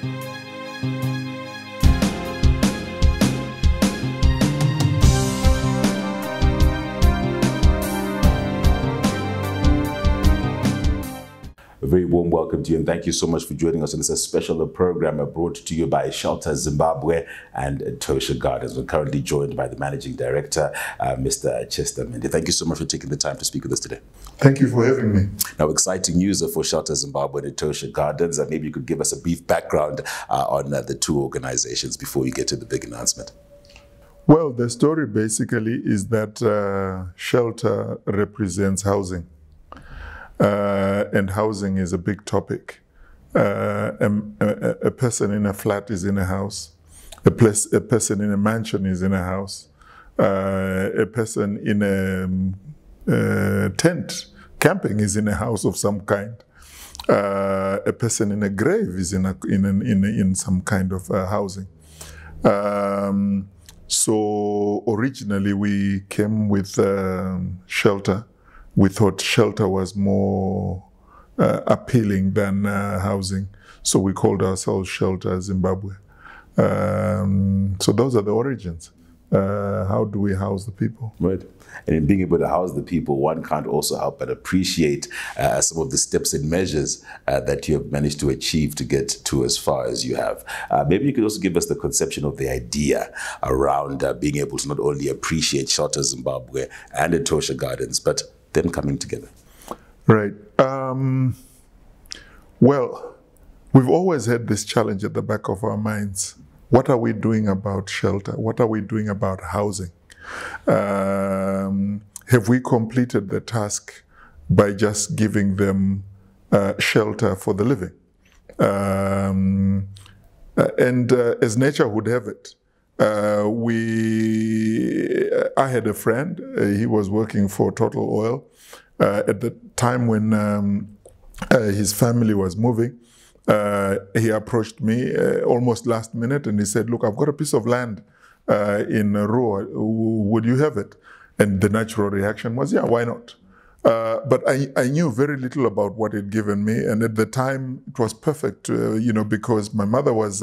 A very warm welcome to you, and thank you so much for joining us on this special program brought to you by Shelter Zimbabwe and Etosha Gardens. We're currently joined by the Managing Director, Mr. Chester Mhende. Thank you so much for taking the time to speak with us today. Thank you for having me. Now, exciting news for Shelter Zimbabwe and Etosha Gardens. Maybe you could give us a brief background on the two organizations before we get to the big announcement. Well, the story basically is that Shelter represents housing. And housing is a big topic. A person in a flat is in a house. A person in a mansion is in a house. A person in a tent, camping, is in a house of some kind. A person in a grave is in some kind of housing. So originally we came with Shelter. We thought shelter was more appealing than housing. So we called ourselves Shelter Zimbabwe. So those are the origins. How do we house the people? Right. And in being able to house the people, one can't also help but appreciate some of the steps and measures that you have managed to achieve to get to as far as you have. Maybe you could also give us the conception of the idea around being able to not only appreciate Shelter Zimbabwe and Etosha Gardens, but them coming together. Right. Well, we've always had this challenge at the back of our minds. What are we doing about shelter? What are we doing about housing? Have we completed the task by just giving them shelter for the living? And as nature would have it, I had a friend, he was working for Total Oil at the time when his family was moving. He approached me almost last minute and he said, look, I've got a piece of land in Ruwa, would you have it? And the natural reaction was, yeah, why not? But I knew very little about what he'd given me, and at the time it was perfect, because my mother was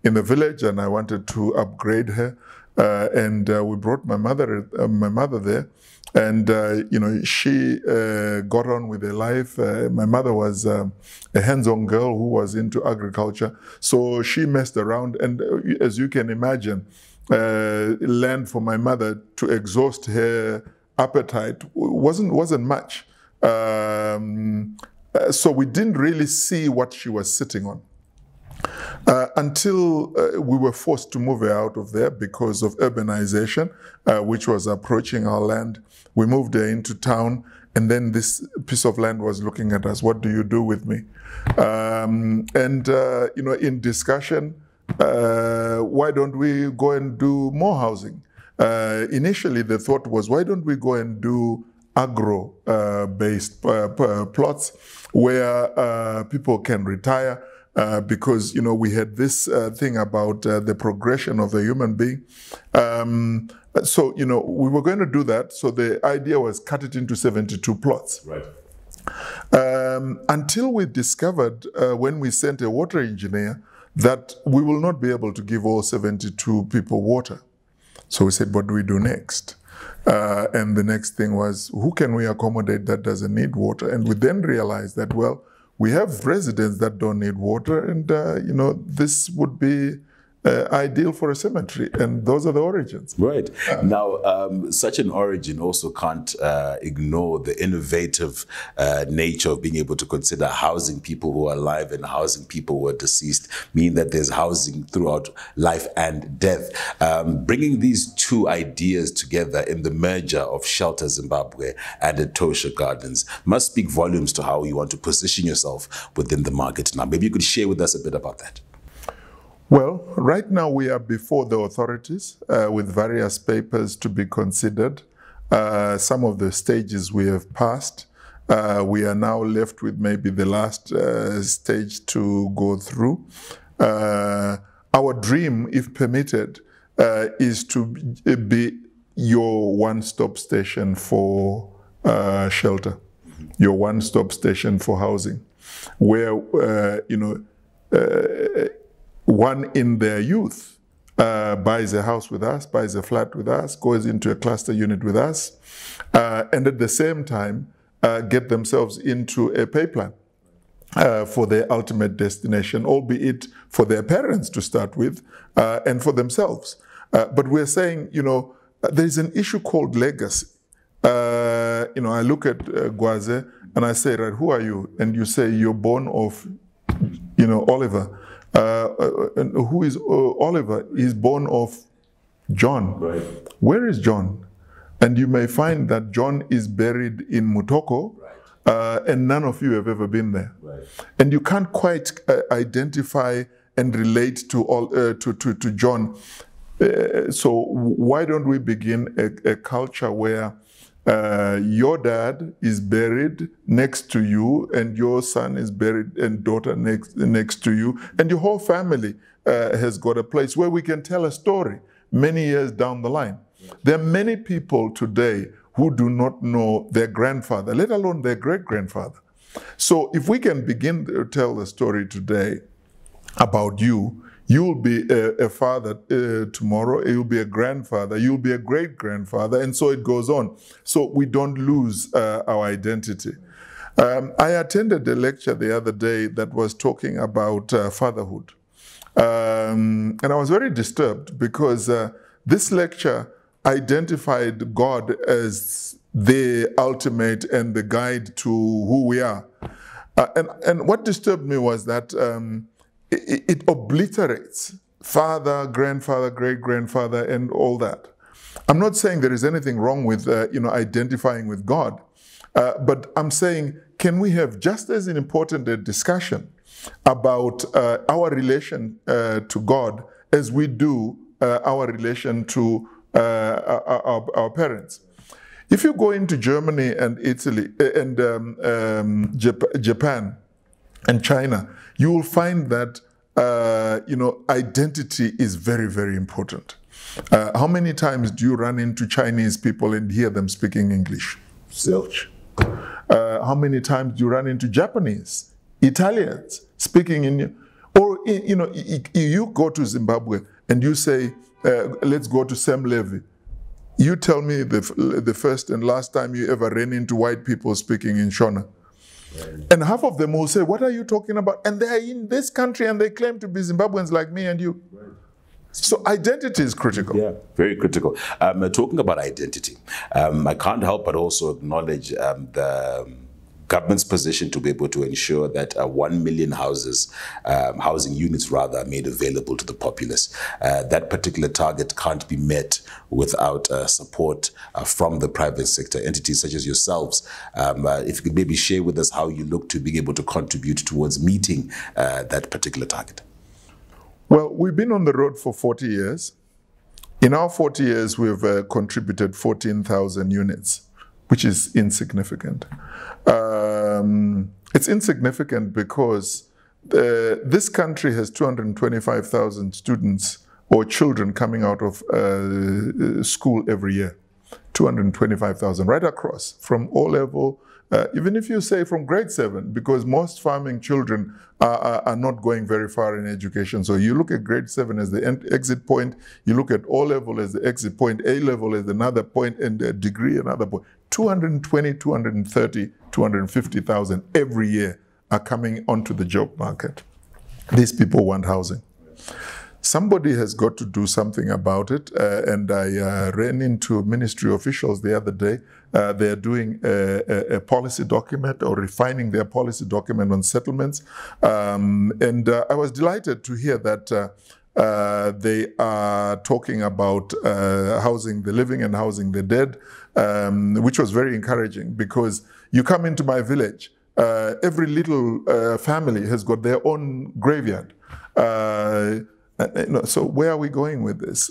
in the village and I wanted to upgrade her, and we brought my mother there, and she got on with her life. My mother was a hands-on girl who was into agriculture, so she messed around, and as you can imagine, land for my mother to exhaust her appetite wasn't much. So we didn't really see what she was sitting on until we were forced to move her out of there because of urbanization, which was approaching our land. We moved her into town, and then this piece of land was looking at us. What do you do with me? In discussion, why don't we go and do more housing? Initially, the thought was, why don't we go and do agro-based plots where people can retire? Because, we had this thing about the progression of the human being. So, we were going to do that. So the idea was cut it into 72 plots. Right. Until we discovered, when we sent a water engineer, that we will not be able to give all 72 people water. So we said, what do we do next? And the next thing was, who can we accommodate that doesn't need water? And we then realized that, well, we have residents that don't need water, and this would be ideal for a cemetery, and those are the origins. Right. Now, such an origin also can't ignore the innovative nature of being able to consider housing people who are alive and housing people who are deceased, meaning that there's housing throughout life and death. Bringing these two ideas together in the merger of Shelter Zimbabwe and Etosha Gardens must speak volumes to how you want to position yourself within the market. Now, maybe you could share with us a bit about that. Well, right now we are before the authorities with various papers to be considered. Some of the stages we have passed. We are now left with maybe the last stage to go through. Our dream, if permitted, is to be your one-stop station for shelter, your one-stop station for housing, where, one in their youth buys a house with us, buys a flat with us, goes into a cluster unit with us, and at the same time get themselves into a pay plan for their ultimate destination, albeit for their parents to start with and for themselves. But we're saying, there's an issue called legacy. I look at Gwaze and I say, right, who are you? And you say, you're born of, Oliver. And who is Oliver? He's born of John. Right. Where is John? And you may find that John is buried in Mutoko, and none of you have ever been there. Right. And you can't quite identify and relate to John. So why don't we begin a culture where your dad is buried next to you, and your son is buried and daughter next to you, and your whole family has got a place where we can tell a story many years down the line. There are many people today who do not know their grandfather, let alone their great-grandfather. So if we can begin to tell the story today about you, you'll be a father tomorrow, you'll be a grandfather, you'll be a great-grandfather, and so it goes on. So we don't lose our identity. I attended a lecture the other day that was talking about fatherhood. And I was very disturbed because this lecture identified God as the ultimate and the guide to who we are. And what disturbed me was that it obliterates father, grandfather, great-grandfather, and all that. I'm not saying there is anything wrong with identifying with God, but I'm saying, can we have just as important a discussion about our relation to God as we do our relation to our parents? If you go into Germany and Italy and Japan and China, you will find that identity is very, very important. How many times do you run into Chinese people and hear them speaking English? Zilch. How many times do you run into Japanese, Italians speaking in, or you go to Zimbabwe and you say, let's go to Sam Levy. You tell me the first and last time you ever ran into white people speaking in Shona. Right. And half of them will say, what are you talking about? And they are in this country and they claim to be Zimbabweans like me and you. Right. So identity is critical. Yeah, very critical. Talking about identity, I can't help but also acknowledge the government's position to be able to ensure that 1 million housing units rather, are made available to the populace. That particular target can't be met without support from the private sector, entities such as yourselves. If you could maybe share with us how you look to being able to contribute towards meeting that particular target. Well, we've been on the road for 40 years. In our 40 years, we've contributed 14,000 units, which is insignificant. It's insignificant because this country has 225,000 students or children coming out of school every year. 225,000 right across, from O-level, even if you say from grade 7, because most farming children are not going very far in education. So you look at grade 7 as the exit point, you look at O-level as the exit point, A-level as another point, and a degree another point. 220, 230, 250,000 every year are coming onto the job market. These people want housing. Somebody has got to do something about it, and I ran into ministry officials the other day. They're doing a policy document or refining their policy document on settlements, and I was delighted to hear that they are talking about housing the living and housing the dead, which was very encouraging, because you come into my village, every little family has got their own graveyard. So where are we going with this?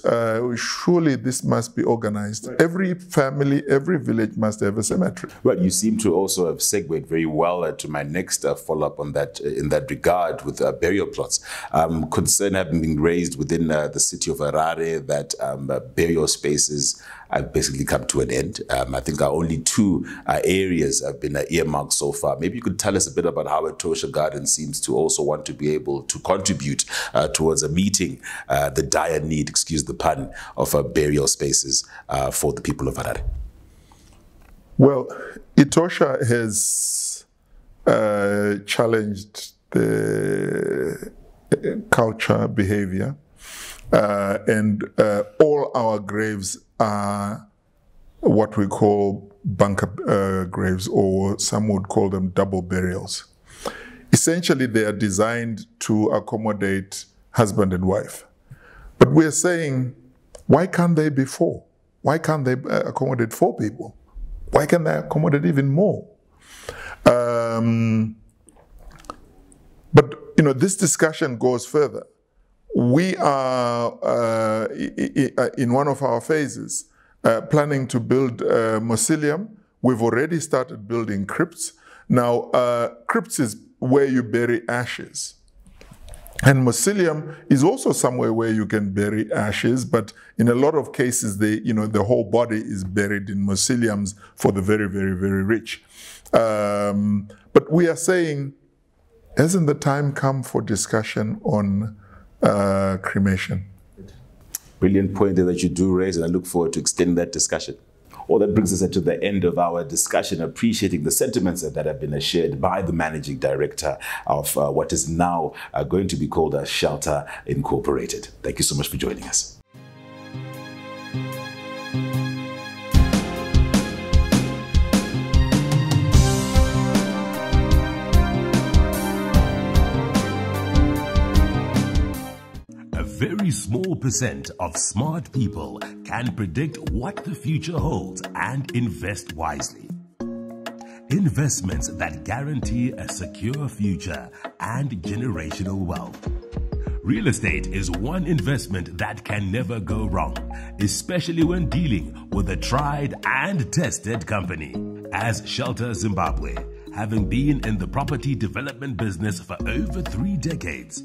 Surely this must be organized. Right. Every family, every village must have a cemetery. Right. You seem to also have segued very well to my next follow-up on that, in that regard, with burial plots. Concern having been raised within the city of Harare that burial spaces have basically come to an end. I think our only two areas have been earmarked so far. Maybe you could tell us a bit about how Etosha Gardens seems to also want to be able to contribute towards meeting the dire need, excuse the pun, of burial spaces for the people of Harare. Well, Etosha has challenged the culture, behavior, and all our graves are what we call bunker graves, or some would call them double burials. Essentially, they are designed to accommodate husband and wife. But we're saying, why can't they be four? Why can't they accommodate four people? Why can't they accommodate even more? But, you know, this discussion goes further. We are, in one of our phases, planning to build a mausoleum. We've already started building crypts. Now, crypts is where you bury ashes. And mausoleum is also somewhere where you can bury ashes, but in a lot of cases, the whole body is buried in mausoleums for the very, very, very rich. But we are saying, hasn't the time come for discussion on cremation? Brilliant point there that you do raise, and I look forward to extending that discussion. All that brings us to the end of our discussion, appreciating the sentiments that have been shared by the managing director of what is now going to be called a Shelter Incorporated. Thank you so much for joining us. A very small percent of smart people can predict what the future holds and invest wisely. Investments that guarantee a secure future and generational wealth. Real estate is one investment that can never go wrong, especially when dealing with a tried and tested company. As Shelter Zimbabwe, having been in the property development business for over 3 decades,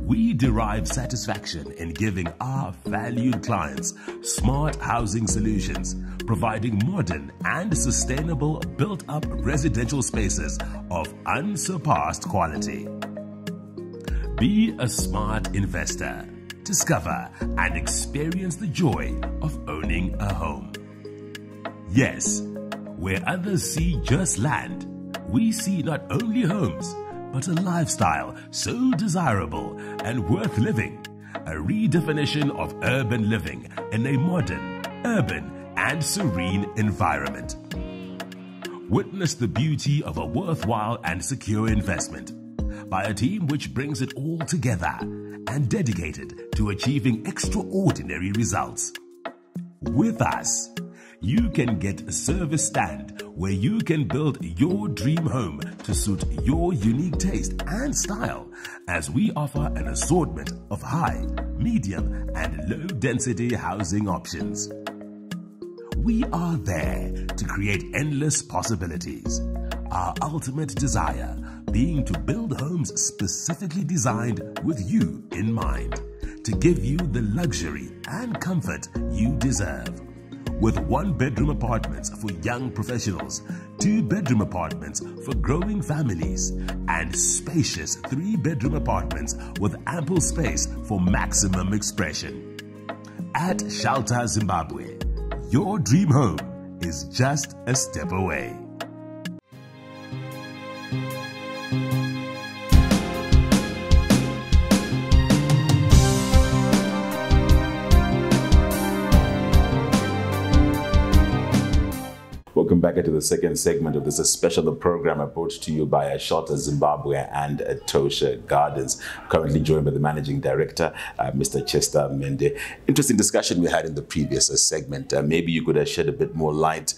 we derive satisfaction in giving our valued clients smart housing solutions, providing modern and sustainable built-up residential spaces of unsurpassed quality. Be a smart investor. Discover and experience the joy of owning a home. Yes, where others see just land, we see not only homes, but a lifestyle so desirable and worth living. A redefinition of urban living in a modern, urban, and serene environment. Witness the beauty of a worthwhile and secure investment by a team which brings it all together and dedicated to achieving extraordinary results. With us, you can get a service stand where you can build your dream home to suit your unique taste and style, as we offer an assortment of high, medium, and low density housing options. We are there to create endless possibilities. Our ultimate desire being to build homes specifically designed with you in mind, to give you the luxury and comfort you deserve. With 1-bedroom apartments for young professionals, 2-bedroom apartments for growing families, and spacious 3-bedroom apartments with ample space for maximum expression. At Shelter Zimbabwe, your dream home is just a step away. Welcome back into the second segment of this special program brought to you by Shelter Zimbabwe and Etosha Gardens. Currently joined by the Managing Director, Mr. Chester Mhende. Interesting discussion we had in the previous segment. Maybe you could shed a bit more light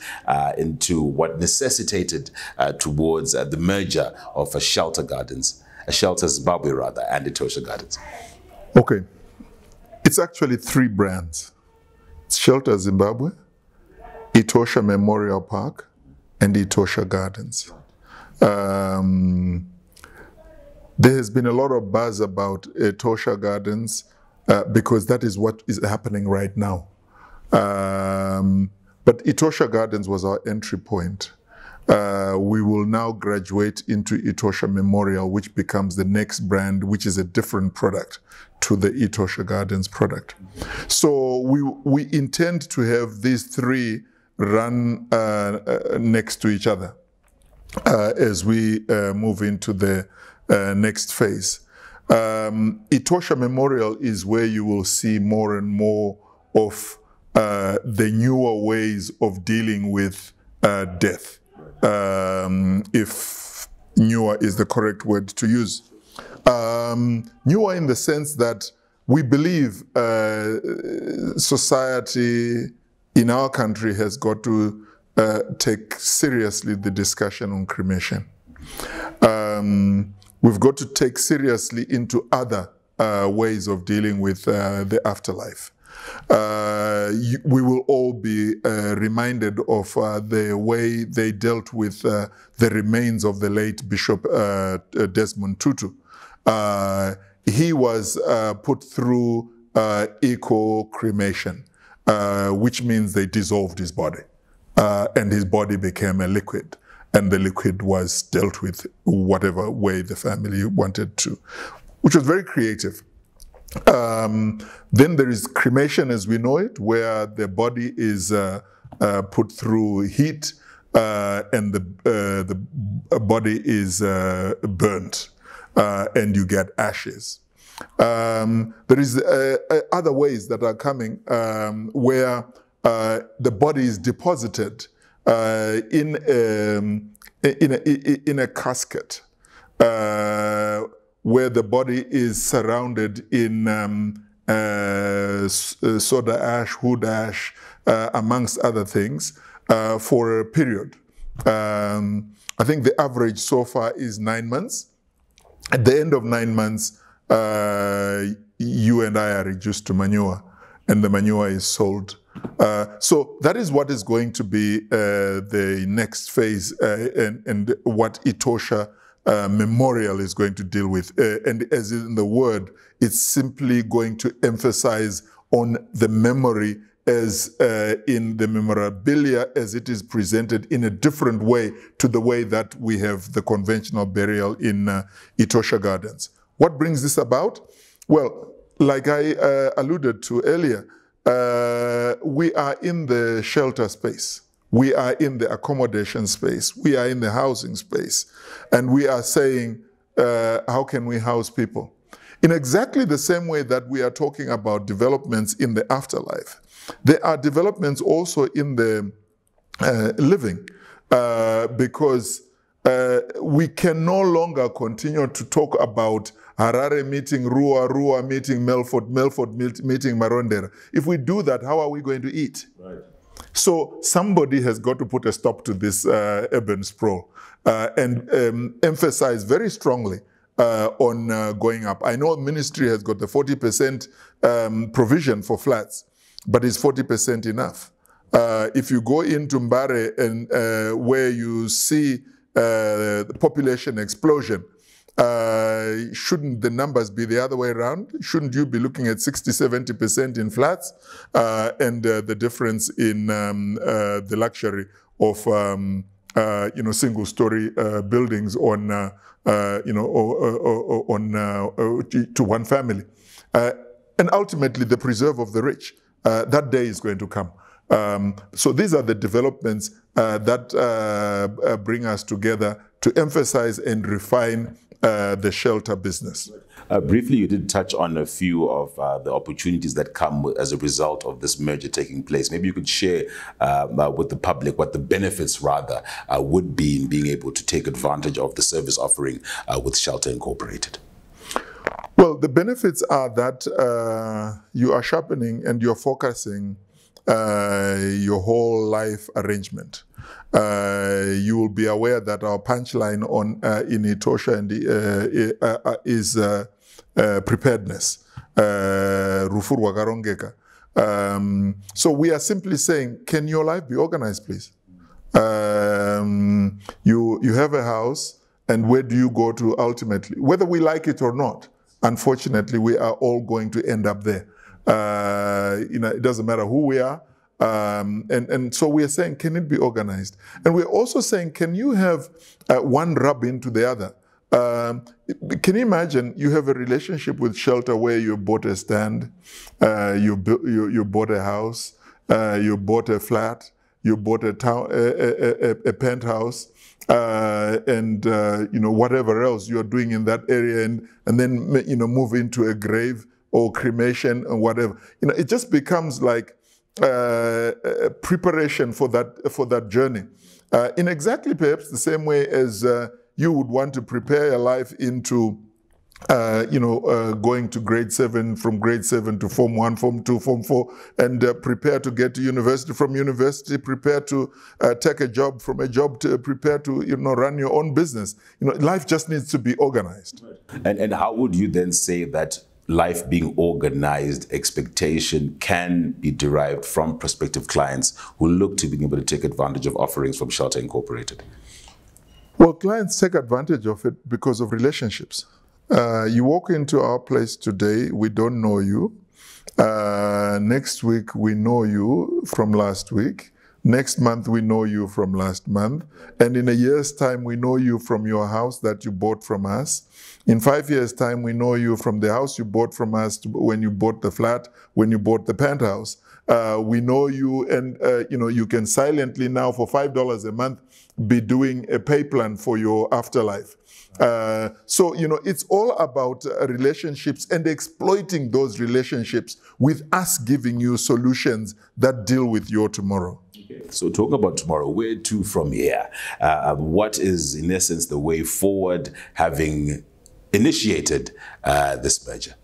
into what necessitated towards the merger of Shelter Gardens, Shelter Zimbabwe rather, and Etosha Gardens. Okay. It's actually 3 brands. It's Shelter Zimbabwe, Etosha Memorial Park, and Etosha Gardens. There has been a lot of buzz about Etosha Gardens because that is what is happening right now. But Etosha Gardens was our entry point. We will now graduate into Etosha Memorial, which becomes the next brand, which is a different product to the Etosha Gardens product. So we intend to have these three run next to each other as we move into the next phase. Etosha Memorial is where you will see more and more of the newer ways of dealing with death, if newer is the correct word to use. Newer in the sense that we believe society in our country has got to take seriously the discussion on cremation. We've got to take seriously into other ways of dealing with the afterlife. We will all be reminded of the way they dealt with the remains of the late Bishop Desmond Tutu. He was put through eco-cremation, which means they dissolved his body, and his body became a liquid, and the liquid was dealt with whatever way the family wanted to, which was very creative. Then there is cremation as we know it, where the body is put through heat and the body is burnt and you get ashes. There is other ways that are coming where the body is deposited in a casket, where the body is surrounded in soda ash, wood ash, amongst other things, for a period. I think the average so far is 9 months. At the end of 9 months, you and I are reduced to manure, and the manure is sold. So that is what is going to be the next phase, and what Etosha Memorial is going to deal with. And as in the word, it's simply going to emphasize on the memory as in the memorabilia as it is presented in a different way to the way that we have the conventional burial in Etosha Gardens. What brings this about? Well, like I alluded to earlier, we are in the shelter space. We are in the accommodation space. We are in the housing space. And we are saying, how can we house people? In exactly the same way that we are talking about developments in the afterlife, there are developments also in the living, because we can no longer continue to talk about Harare meeting Rua, Rua meeting Melfort, Melfort meeting Marondera. If we do that, how are we going to eat? Right. So somebody has got to put a stop to this urban sprawl and emphasize very strongly on going up. I know ministry has got the 40% provision for flats, but is 40% enough? If you go into Mbare and where you see the population explosion, shouldn't the numbers be the other way around? Shouldn't you be looking at 60–70% in flats and the difference in the luxury of single-story buildings on to one family, and ultimately the preserve of the rich? That day is going to come. So these are the developments that bring us together to emphasize and refine the shelter business. Briefly, you did touch on a few of the opportunities that come as a result of this merger taking place. Maybe you could share with the public what the benefits, rather, would be in being able to take advantage of the service offering with Shelter Incorporated. Well, the benefits are that you are sharpening and you're focusing your whole life arrangement. You will be aware that our punchline on in Etosha and is preparedness. Rufurwa Garongeka. So we are simply saying, can your life be organized, please? You have a house, and where do you go to ultimately? Whether we like it or not, unfortunately, we are all going to end up there. It doesn't matter who we are. And so we are saying, can it be organized? And we're also saying, can you have one rub into the other? Can you imagine you have a relationship with Shelter where you bought a stand, you bought a house, you bought a flat, you bought a penthouse, and whatever else you're doing in that area, and then move into a grave or cremation or whatever. It just becomes like preparation for that journey, in exactly perhaps the same way as you would want to prepare your life into going to grade 7, from grade 7 to Form 1, Form 2, Form 4, and prepare to get to university, from university, prepare to take a job, from a job to prepare to run your own business. Life just needs to be organized. And how would you then say that life being organized expectation can be derived from prospective clients who look to being able to take advantage of offerings from Shelter Incorporated? Well, clients take advantage of it because of relationships. You walk into our place today, we don't know you. Next week, we know you from last week. Next month, we know you from last month. And in a year's time, we know you from your house that you bought from us. In 5 years' time, we know you from the house you bought from us when you bought the flat, when you bought the penthouse. We know you, and you can silently now for $5 a month be doing a pay plan for your afterlife. So it's all about relationships and exploiting those relationships with us giving you solutions that deal with your tomorrow. Okay. So talk about tomorrow. Where to from here? What is, in essence, the way forward, having initiated this merger?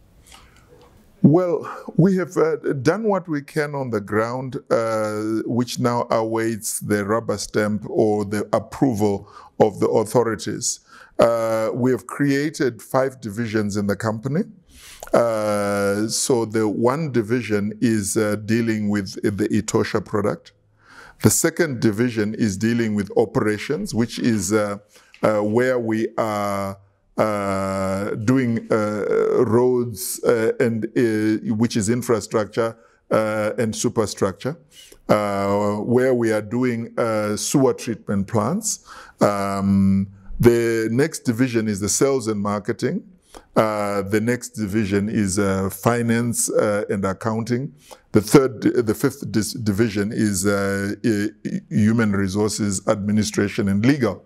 Well, we have done what we can on the ground, which now awaits the rubber stamp or the approval of the authorities. We have created 5 divisions in the company. So the one division is dealing with the Etosha product. The second division is dealing with operations, which is where we are doing roads and which is infrastructure and superstructure, where we are doing sewer treatment plants. The next division is the sales and marketing. The next division is finance and accounting. The 5th division is human resources, administration, and legal.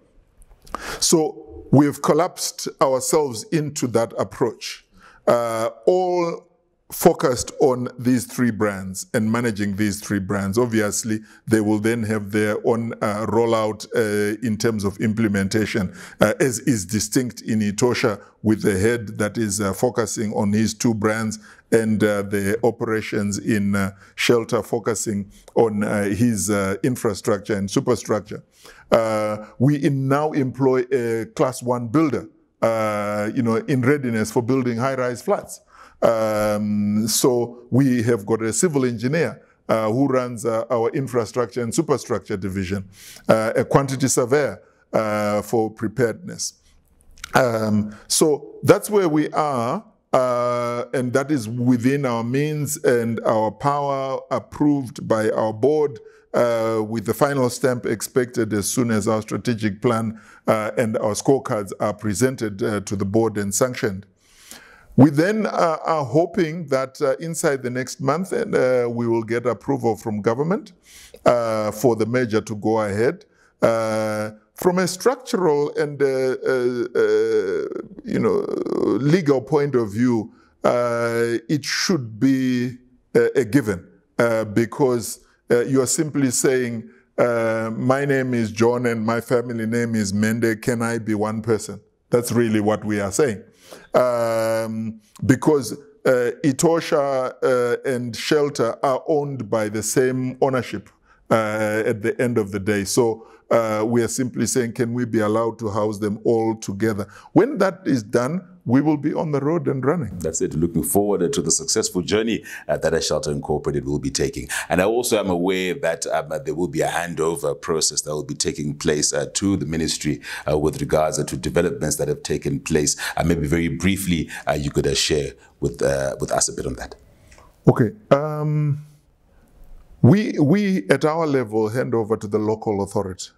So we've collapsed ourselves into that approach, all focused on these 3 brands and managing these 3 brands. Obviously, they will then have their own rollout in terms of implementation, as is distinct in Etosha, with the head that is focusing on his 2 brands, and the operations in Shelter focusing on his infrastructure and superstructure. We now employ a Class 1 builder, in readiness for building high-rise flats. So we have got a civil engineer who runs our infrastructure and superstructure division, a quantity surveyor for preparedness. So that's where we are, and that is within our means and our power, approved by our board, with the final stamp expected as soon as our strategic plan and our scorecards are presented to the board and sanctioned. We then are hoping that inside the next month we will get approval from government for the merger to go ahead. From a structural and legal point of view, it should be a given, because you are simply saying, my name is John and my family name is Mhende, can I be one person? That's really what we are saying. Because Etosha and Shelter are owned by the same ownership at the end of the day. So we are simply saying, can we be allowed to house them all together? When that is done, we will be on the road and running. That's it. Looking forward to the successful journey that Shelter Incorporated will be taking. And I also am aware that there will be a handover process that will be taking place to the ministry with regards to developments that have taken place. Maybe very briefly, you could share with us a bit on that. Okay. We at our level hand over to the local authority.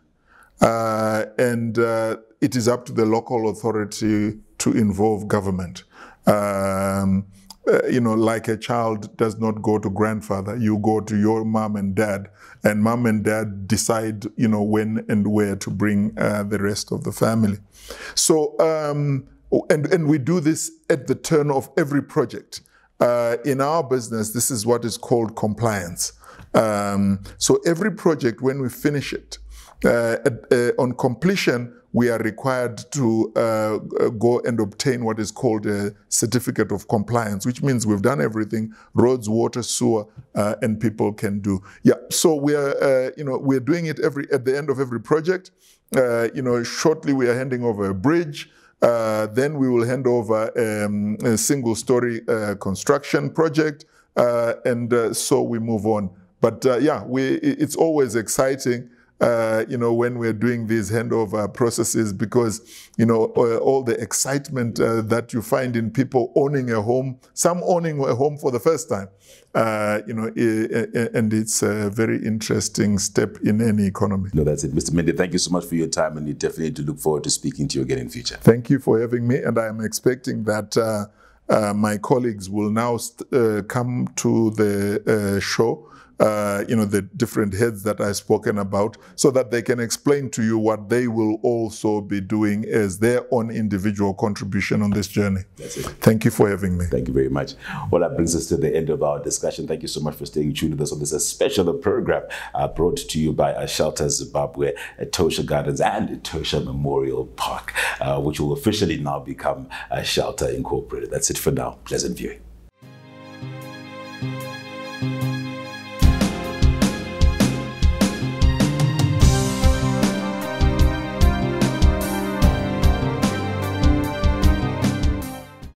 And it is up to the local authority to involve government. Like a child does not go to grandfather, you go to your mom and dad decide, when and where to bring the rest of the family. So, and we do this at the turn of every project. In our business, this is what is called compliance. So every project, when we finish it, on completion, we are required to go and obtain what is called a certificate of compliance, which means we've done everything: roads, water, sewer, and people can do. Yeah. So we are, we're doing it at the end of every project. Shortly we are handing over a bridge. Then we will hand over a single-story construction project, and so we move on. But it's always exciting. When we're doing these handover processes, because, all the excitement that you find in people owning a home, some owning a home for the first time, and it's a very interesting step in any economy. No, that's it. Mr. Mhende, thank you so much for your time, and we definitely do look forward to speaking to you again in future. Thank you for having me, and I am expecting that my colleagues will now come to the show, the different heads that I've spoken about, so that they can explain to you what they will also be doing as their own individual contribution on this journey. That's it. Thank you for having me. Thank you very much. Well, that brings us to the end of our discussion. Thank you so much for staying tuned with us on this special program brought to you by Shelter Zimbabwe, Etosha Gardens, and Etosha Memorial Park, which will officially now become Shelter Incorporated. That's it for now. Pleasant viewing.